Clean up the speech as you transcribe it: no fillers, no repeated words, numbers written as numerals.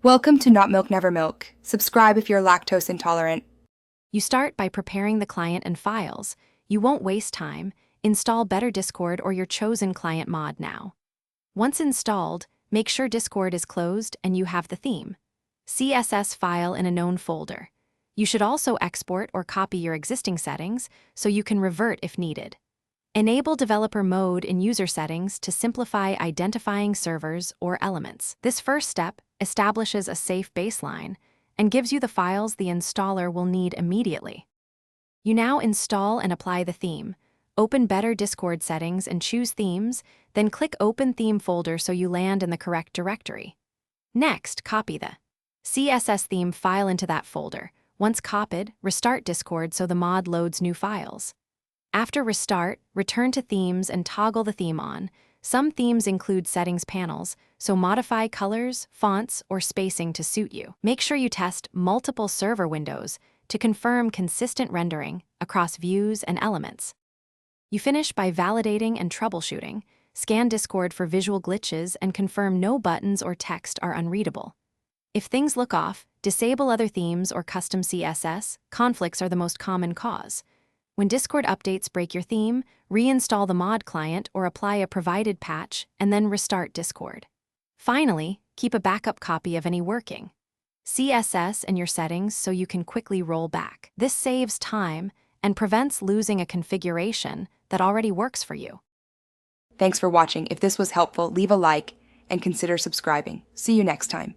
Welcome to Not Milk Never Milk. Subscribe if you're lactose intolerant. You start by preparing the client and files. You won't waste time. Install Better Discord or your chosen client mod now. Once installed, make sure Discord is closed and you have the theme. CSS file in a known folder. You should also export or copy your existing settings so you can revert if needed. Enable developer mode in user settings to simplify identifying servers or elements. This first step establishes a safe baseline and gives you the files the installer will need immediately. You now install and apply the theme. Open Better Discord settings and choose Themes, then click Open Theme folder so you land in the correct directory. Next, copy the CSS theme file into that folder. Once copied, restart Discord so the mod loads new files. After restart, return to Themes and toggle the theme on. Some themes include settings panels, so modify colors, fonts, or spacing to suit you. Make sure you test multiple server windows to confirm consistent rendering across views and elements. You finish by validating and troubleshooting. Scan Discord for visual glitches and confirm no buttons or text are unreadable. If things look off, disable other themes or custom CSS. Conflicts are the most common cause. When Discord updates break your theme, reinstall the mod client or apply a provided patch and then restart Discord. Finally, keep a backup copy of any working CSS in your settings so you can quickly roll back. This saves time and prevents losing a configuration that already works for you. Thanks for watching. If this was helpful, leave a like and consider subscribing. See you next time.